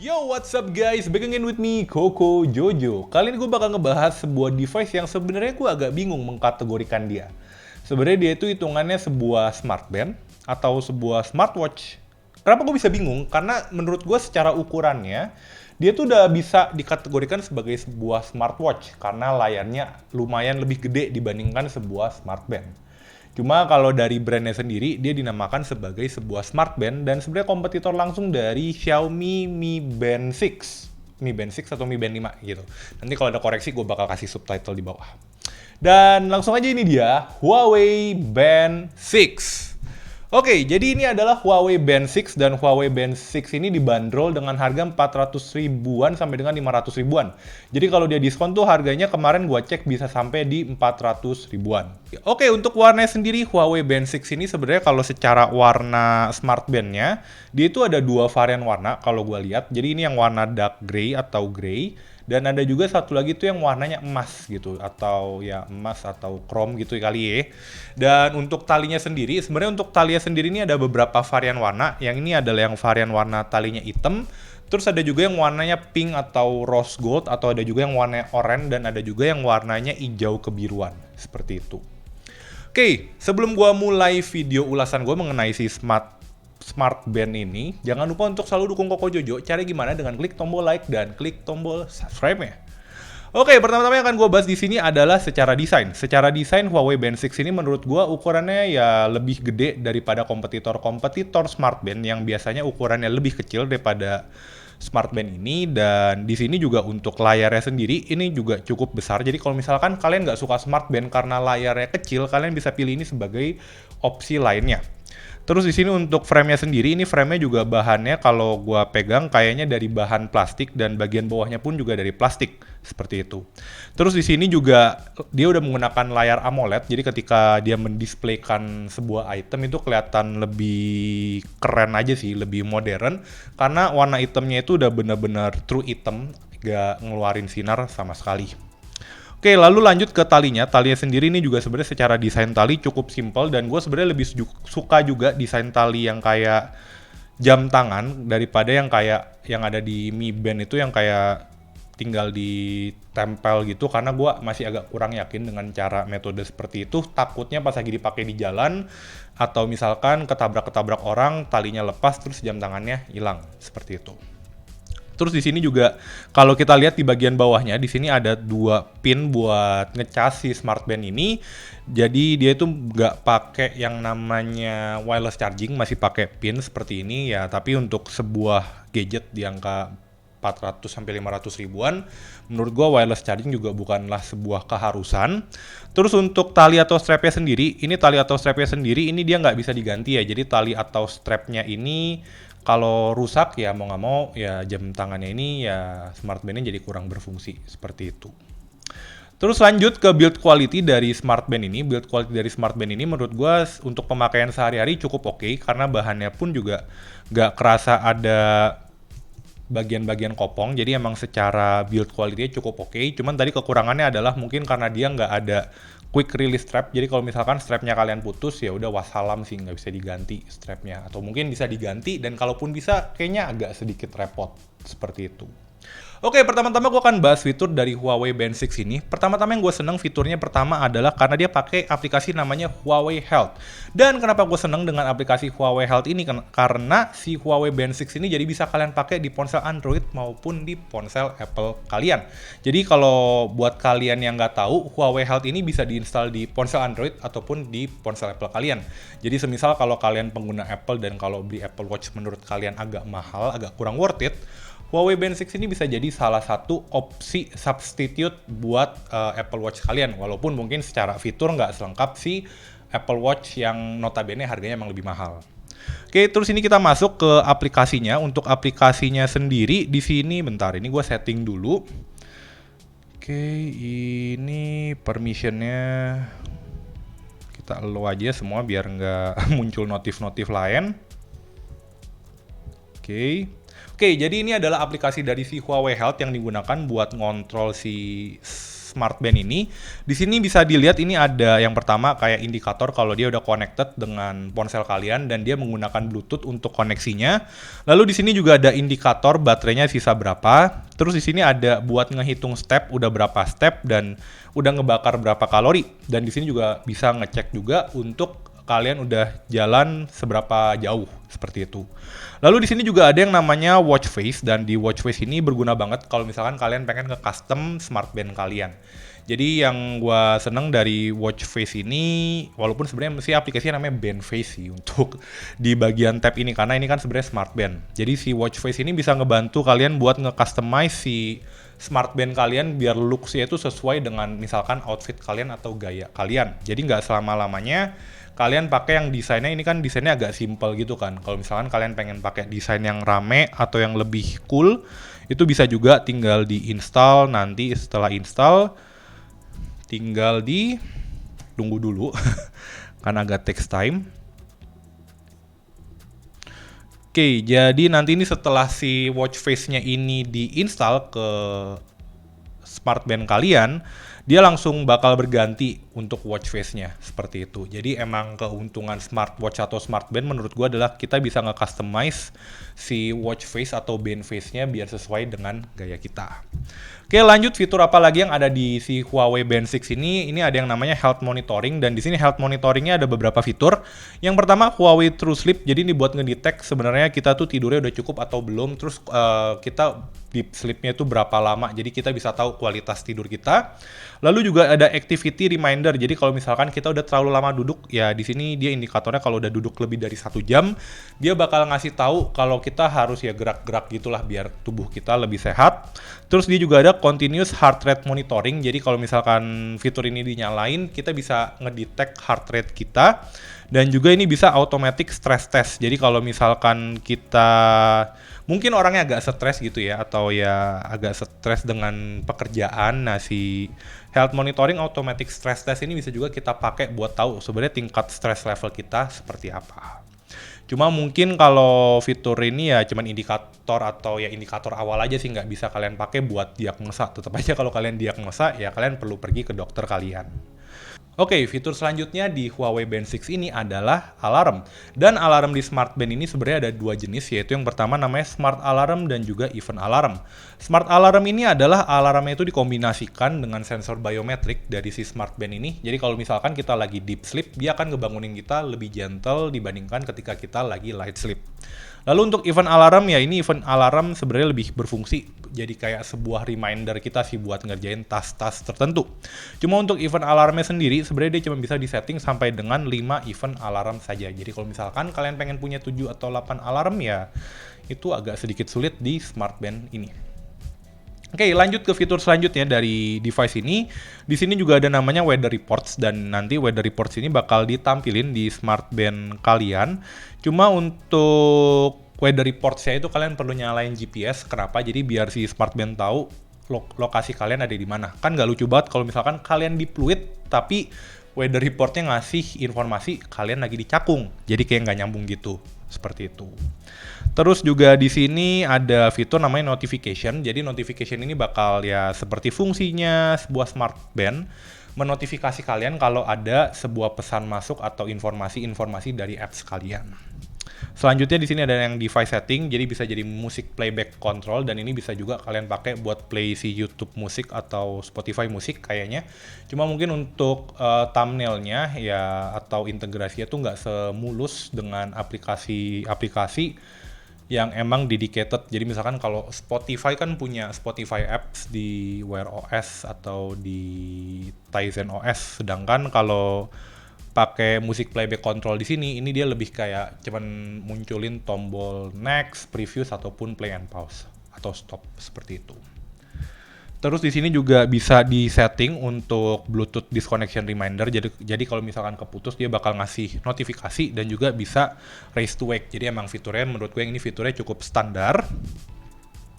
Yo, what's up guys? Back again with me, Koko Jojo. Kali ini gue bakal ngebahas sebuah device yang sebenarnya gue agak bingung mengkategorikan dia. Sebenarnya dia itu hitungannya sebuah smartband atau sebuah smartwatch. Kenapa gue bisa bingung? Karena menurut gue secara ukurannya, dia tuh udah bisa dikategorikan sebagai sebuah smartwatch karena layarnya lumayan lebih gede dibandingkan sebuah smartband. Cuma kalau dari brandnya sendiri, dia dinamakan sebagai sebuah smartband dan sebenarnya kompetitor langsung dari Xiaomi Mi Band 6. Mi Band 6 atau Mi Band 5 gitu. Nanti kalau ada koreksi, gue bakal kasih subtitle di bawah. Dan langsung aja ini dia, Huawei Band 6. Oke, jadi ini adalah Huawei Band 6 dan Huawei Band 6 ini dibanderol dengan harga 400 ribuan sampai dengan 500 ribuan. Jadi kalau dia diskon tuh harganya kemarin gua cek bisa sampai di 400 ribuan. Oke, untuk warnanya sendiri Huawei Band 6 ini sebenarnya kalau secara warna smartbandnya, dia itu ada dua varian warna kalau gua lihat. Jadi ini yang warna dark gray atau gray. Dan ada juga satu lagi tuh yang warnanya emas gitu, atau ya emas atau chrome gitu kali ya. Dan untuk talinya sendiri, sebenarnya untuk talinya sendiri ini ada beberapa varian warna. Yang ini adalah yang varian warna talinya hitam. Terus ada juga yang warnanya pink atau rose gold, atau ada juga yang warnanya oranye, dan ada juga yang warnanya hijau kebiruan. Seperti itu. Oke, sebelum gua mulai video ulasan gue mengenai si Smart Band ini, jangan lupa untuk selalu dukung Koko Jojo. Cara gimana? Dengan klik tombol like dan klik tombol subscribe-nya. Oke, pertama-tama yang akan gue bahas di sini adalah secara desain. Secara desain Huawei Band 6 ini menurut gue ukurannya ya lebih gede daripada kompetitor-kompetitor Smart Band yang biasanya ukurannya lebih kecil daripada Smart Band ini. Dan di sini juga untuk layarnya sendiri ini juga cukup besar. Jadi kalau misalkan kalian nggak suka Smart Band karena layarnya kecil, kalian bisa pilih ini sebagai opsi lainnya. Terus di sini untuk frame-nya sendiri, ini frame-nya juga bahannya kalau gua pegang kayaknya dari bahan plastik dan bagian bawahnya pun juga dari plastik, seperti itu. Terus di sini juga dia udah menggunakan layar AMOLED, jadi ketika dia mendisplaykan sebuah item itu kelihatan lebih keren aja sih, lebih modern, karena warna hitamnya itu udah bener-bener true hitam, gak ngeluarin sinar sama sekali. Oke, lalu lanjut ke talinya. Talinya sendiri ini juga sebenarnya secara desain tali cukup simpel dan gue sebenarnya lebih suka juga desain tali yang kayak jam tangan daripada yang kayak yang ada di Mi Band itu yang kayak tinggal ditempel gitu, karena gue masih agak kurang yakin dengan cara metode seperti itu. Takutnya pas lagi dipakai di jalan atau misalkan ketabrak-ketabrak orang, talinya lepas terus jam tangannya hilang, seperti itu. Terus di sini juga kalau kita lihat di bagian bawahnya, di sini ada dua pin buat ngecas si Smart Band ini. Jadi dia itu nggak pakai yang namanya wireless charging, masih pakai pin seperti ini ya. Tapi untuk sebuah gadget di angka 400 sampai 500 ribuan, menurut gua wireless charging juga bukanlah sebuah keharusan. Terus untuk tali atau strapnya sendiri, ini tali atau strapnya sendiri ini dia nggak bisa diganti ya. Jadi tali atau strapnya ini kalau rusak ya mau nggak mau ya jam tangannya ini ya Smart Band-nya jadi kurang berfungsi, seperti itu. Terus lanjut ke build quality dari Smart Band ini. Build quality dari Smart Band ini menurut gua untuk pemakaian sehari-hari cukup oke, karena bahannya pun juga nggak kerasa ada bagian-bagian kopong, jadi emang secara build quality cukup oke. Cuman tadi kekurangannya adalah mungkin karena dia nggak ada quick release strap, jadi kalau misalkan strapnya kalian putus ya udah wassalam sih, nggak bisa diganti strapnya, atau mungkin bisa diganti dan kalaupun bisa kayaknya agak sedikit repot, seperti itu. Oke, pertama-tama gue akan bahas fitur dari Huawei Band 6 ini. Pertama-tama yang gue seneng fiturnya pertama adalah karena dia pakai aplikasi namanya Huawei Health. Dan kenapa gue seneng dengan aplikasi Huawei Health ini? Karena si Huawei Band 6 ini jadi bisa kalian pakai di ponsel Android maupun di ponsel Apple kalian. Jadi kalau buat kalian yang nggak tahu, Huawei Health ini bisa diinstal di ponsel Android ataupun di ponsel Apple kalian. Jadi semisal kalau kalian pengguna Apple dan kalau beli Apple Watch menurut kalian agak mahal, agak kurang worth it, Huawei Band 6 ini bisa jadi salah satu opsi substitute buat Apple Watch kalian, walaupun mungkin secara fitur nggak selengkap si Apple Watch yang notabene harganya emang lebih mahal. Oke, terus ini kita masuk ke aplikasinya. Untuk aplikasinya sendiri di sini, bentar, ini gue setting dulu. Oke, ini permissionnya kita allow aja semua biar nggak muncul notif-notif lain. Oke, jadi ini adalah aplikasi dari si Huawei Health yang digunakan buat ngontrol si smartband ini. Di sini bisa dilihat ini ada yang pertama kayak indikator kalau dia udah connected dengan ponsel kalian dan dia menggunakan Bluetooth untuk koneksinya. Lalu di sini juga ada indikator baterainya sisa berapa. Terus di sini ada buat ngehitung step udah berapa step dan udah ngebakar berapa kalori. Dan di sini juga bisa ngecek juga untuk kalian udah jalan seberapa jauh seperti itu. Lalu di sini juga ada yang namanya watch face dan di watch face ini berguna banget kalau misalkan kalian pengen nge-custom smartband kalian. Jadi yang gua seneng dari watch face ini, walaupun sebenarnya mesti aplikasinya namanya band face sih untuk di bagian tab ini karena ini kan sebenarnya smartband. Jadi si watch face ini bisa ngebantu kalian buat nge-customize si smartband kalian biar looks-nya itu sesuai dengan misalkan outfit kalian atau gaya kalian. Jadi nggak selama-lamanya kalian pakai yang desainnya ini kan desainnya agak simple gitu kan. Kalau misalkan kalian pengen pakai desain yang rame atau yang lebih cool, itu bisa juga tinggal di install. Nanti setelah install tinggal di tunggu dulu kan agak takes time. Oke, jadi nanti ini setelah si watch face-nya ini diinstal ke smartband kalian, dia langsung bakal berganti untuk watch face-nya seperti itu. Jadi emang keuntungan smartwatch atau smartband menurut gua adalah kita bisa nge-customize si watch face atau band face-nya biar sesuai dengan gaya kita. Oke, lanjut fitur apa lagi yang ada di si Huawei Band 6 ini? Ini ada yang namanya health monitoring dan di sini health monitoringnya ada beberapa fitur. Yang pertama Huawei True Sleep. Jadi ini buat ngedetect sebenarnya kita tuh tidurnya udah cukup atau belum. Terus kita deep sleep-nya itu berapa lama. Jadi kita bisa tahu kualitas tidur kita. Lalu juga ada activity reminder. Jadi kalau misalkan kita udah terlalu lama duduk, ya di sini dia indikatornya kalau udah duduk lebih dari 1 jam, dia bakal ngasih tahu kalau kita harus ya gerak-gerak gitulah biar tubuh kita lebih sehat. Terus dia juga ada continuous heart rate monitoring. Jadi kalau misalkan fitur ini dinyalain, kita bisa ngedetect heart rate kita. Dan juga ini bisa automatic stress test. Jadi kalau misalkan kita mungkin orangnya agak stres gitu ya, atau ya agak stres dengan pekerjaan, nah si health monitoring automatic stress test ini bisa juga kita pakai buat tahu sebenarnya tingkat stress level kita seperti apa. Cuma mungkin kalau fitur ini ya cuman indikator atau ya indikator awal aja sih, nggak bisa kalian pakai buat diagnosa. Tetap aja kalau kalian diagnosa ya kalian perlu pergi ke dokter kalian. Oke, fitur selanjutnya di Huawei Band 6 ini adalah alarm. Dan alarm di smartband ini sebenarnya ada 2 jenis, yaitu yang pertama namanya smart alarm dan juga event alarm. Smart alarm ini adalah alarmnya itu dikombinasikan dengan sensor biometrik dari si smartband ini. Jadi kalau misalkan kita lagi deep sleep, dia akan ngebangunin kita lebih gentle dibandingkan ketika kita lagi light sleep. Lalu untuk event alarm ya ini event alarm sebenarnya lebih berfungsi jadi kayak sebuah reminder kita sih buat ngerjain tas-tas tertentu. Cuma untuk event alarmnya sendiri sebenarnya dia cuma bisa disetting sampai dengan 5 event alarm saja. Jadi kalau misalkan kalian pengen punya 7 atau 8 alarm ya itu agak sedikit sulit di smartband ini. Oke, lanjut ke fitur selanjutnya dari device ini. Di sini juga ada namanya weather reports dan nanti weather reports ini bakal ditampilin di smartband kalian. Cuma untuk weather reports-nya itu kalian perlu nyalain GPS. Kenapa? Jadi biar si smartband tahu lokasi kalian ada di mana. Kan nggak lucu banget kalau misalkan kalian di Pluit tapi weather report-nya ngasih informasi kalian lagi di Cakung. Jadi kayak nggak nyambung gitu. Seperti itu. Terus juga di sini ada fitur namanya notification. Jadi notification ini bakal ya seperti fungsinya sebuah smartband menotifikasi kalian kalau ada sebuah pesan masuk atau informasi-informasi dari apps kalian. Selanjutnya di sini ada yang device setting, jadi bisa jadi musik playback control dan ini bisa juga kalian pakai buat play si YouTube musik atau Spotify musik kayaknya. Cuma mungkin untuk thumbnailnya ya atau integrasinya tuh nggak semulus dengan aplikasi-aplikasi yang emang dedicated. Jadi misalkan kalau Spotify kan punya Spotify apps di Wear OS atau di Tizen OS, sedangkan kalau pakai musik playback control di sini, ini dia lebih kayak cuman munculin tombol next, previous ataupun play and pause atau stop seperti itu. Terus di sini juga bisa di setting untuk Bluetooth disconnection reminder. Jadi kalau misalkan keputus dia bakal ngasih notifikasi dan juga bisa raise to wake. Jadi emang fiturnya menurut gue ini fiturnya cukup standar.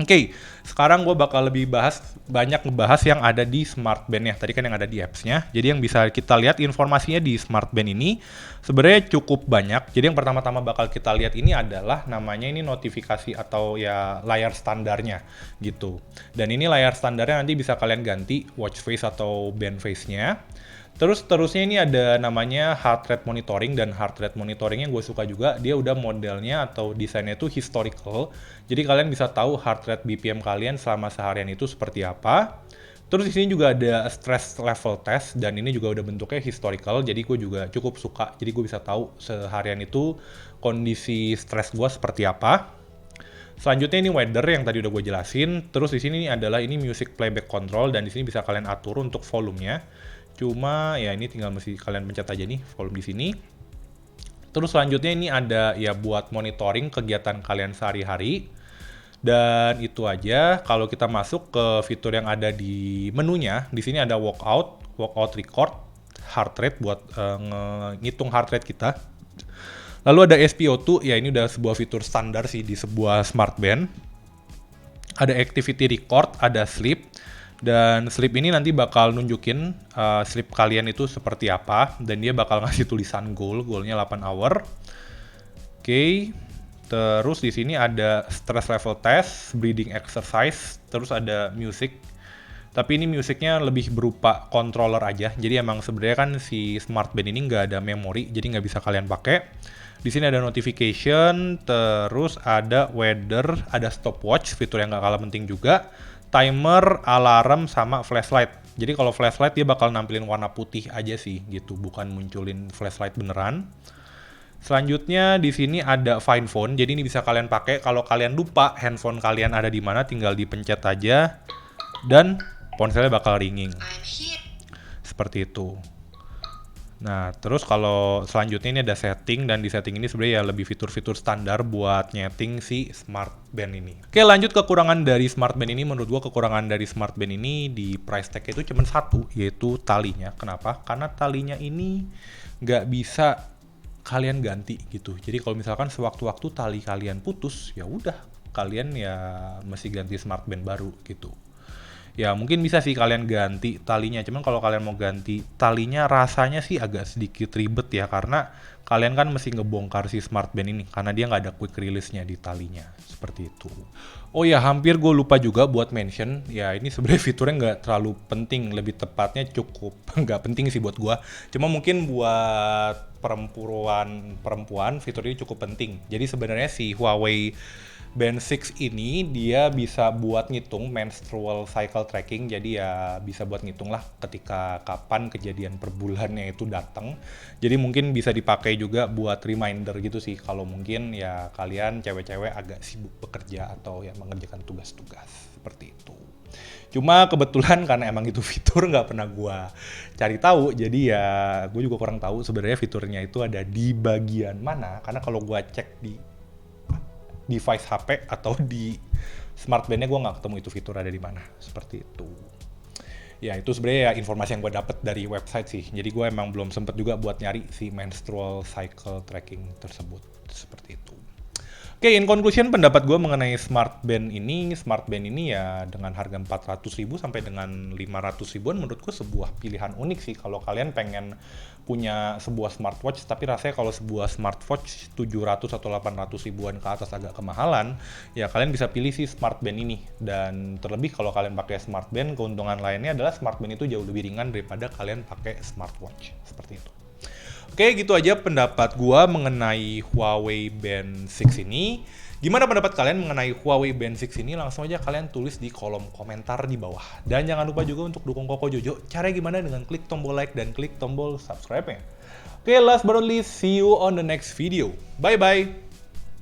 Oke, sekarang gue bakal lebih banyak ngebahas yang ada di Smart Band ya. Tadi kan yang ada di apps-nya. Jadi yang bisa kita lihat informasinya di Smart Band ini sebenarnya cukup banyak. Jadi yang pertama-tama bakal kita lihat ini adalah namanya ini notifikasi atau ya layar standarnya gitu. Dan ini layar standarnya nanti bisa kalian ganti watch face atau band face-nya. Terusnya ini ada namanya heart rate monitoring, dan heart rate monitoring yang gue suka juga, dia udah modelnya atau desainnya itu historical. Jadi kalian bisa tahu heart rate BPM kalian selama seharian itu seperti apa. Terus di sini juga ada stress level test, dan ini juga udah bentuknya historical, jadi gue juga cukup suka. Jadi gue bisa tahu seharian itu kondisi stres gue seperti apa. Selanjutnya ini weather yang tadi udah gue jelasin. Terus di sini adalah ini music playback control, dan di sini bisa kalian atur untuk volumenya. Cuma ya ini tinggal mesti kalian pencet aja nih volume di sini. Terus selanjutnya ini ada ya buat monitoring kegiatan kalian sehari-hari. Dan itu aja. Kalau kita masuk ke fitur yang ada di menunya, di sini ada workout record, heart rate buat ngitung heart rate kita. Lalu ada SpO2, ya ini udah sebuah fitur standar sih di sebuah smart band. Ada activity record, ada sleep. Dan sleep ini nanti bakal nunjukin sleep kalian itu seperti apa, dan dia bakal ngasih tulisan goalnya 8 hour. Oke. Terus di sini ada stress level test, breathing exercise, terus ada music. Tapi ini musiknya lebih berupa controller aja. Jadi emang sebenarnya kan si smart band ini nggak ada memori, jadi nggak bisa kalian pakai. Di sini ada notification, terus ada weather, ada stopwatch, fitur yang nggak kalah penting juga. Timer, alarm, sama flashlight. Jadi kalau flashlight dia bakal nampilin warna putih aja sih gitu, bukan munculin flashlight beneran. Selanjutnya di sini ada find phone. Jadi ini bisa kalian pakai kalau kalian lupa handphone kalian ada di mana, tinggal dipencet aja dan ponselnya bakal ringing. Seperti itu. Nah, terus kalau selanjutnya ini ada setting, dan di setting ini sebenarnya ya lebih fitur-fitur standar buat nyeting si smart band ini. Oke, lanjut kekurangan dari smart band ini. Menurut gua kekurangan dari smart band ini di price tag itu cuma satu, yaitu talinya. Kenapa? Karena talinya ini nggak bisa kalian ganti gitu. Jadi kalau misalkan sewaktu-waktu tali kalian putus, ya udah kalian ya mesti ganti smart band baru gitu. Ya mungkin bisa sih kalian ganti talinya, cuman kalau kalian mau ganti talinya rasanya sih agak sedikit ribet ya, karena kalian kan mesti ngebongkar si smart band ini karena dia nggak ada quick release-nya di talinya, seperti itu. Oh ya, hampir gue lupa juga buat mention, ya ini sebenarnya fiturnya nggak terlalu penting, lebih tepatnya cukup nggak penting sih buat gue. Cuma mungkin buat perempuan fitur ini cukup penting. Jadi sebenarnya si Huawei Band 6 ini dia bisa buat ngitung menstrual cycle tracking, jadi ya bisa buat ngitung lah ketika kapan kejadian per bulannya itu datang. Jadi mungkin bisa dipakai juga buat reminder gitu sih, kalau mungkin ya kalian cewek-cewek agak sibuk bekerja atau ya mengerjakan tugas-tugas seperti itu. Cuma kebetulan karena emang itu fitur nggak pernah gue cari tahu, jadi ya gue juga kurang tahu sebenarnya fiturnya itu ada di bagian mana, karena kalau gue cek di device HP atau di smart band-nya gue nggak ketemu itu fitur ada di mana, seperti itu. Ya itu sebenarnya ya informasi yang gue dapet dari website sih, jadi gue emang belum sempet juga buat nyari si menstrual cycle tracking tersebut, seperti itu. Oke, in conclusion pendapat gue mengenai smart band ini ya dengan harga 400.000 sampai dengan 500.000-an menurut gue sebuah pilihan unik sih kalau kalian pengen punya sebuah smartwatch, tapi rasanya kalau sebuah smartwatch 700 atau 800 ribuan ke atas agak kemahalan, ya kalian bisa pilih si smart band ini. Dan terlebih kalau kalian pakai smart band, keuntungan lainnya adalah smart band itu jauh lebih ringan daripada kalian pakai smartwatch, seperti itu. Oke, gitu aja pendapat gua mengenai Huawei Band 6 ini. Gimana pendapat kalian mengenai Huawei Band 6 ini? Langsung aja kalian tulis di kolom komentar di bawah. Dan jangan lupa juga untuk dukung Koko Jojo. Caranya gimana? Dengan klik tombol like dan klik tombol subscribe-nya. Oke, last but not least, see you on the next video. Bye-bye!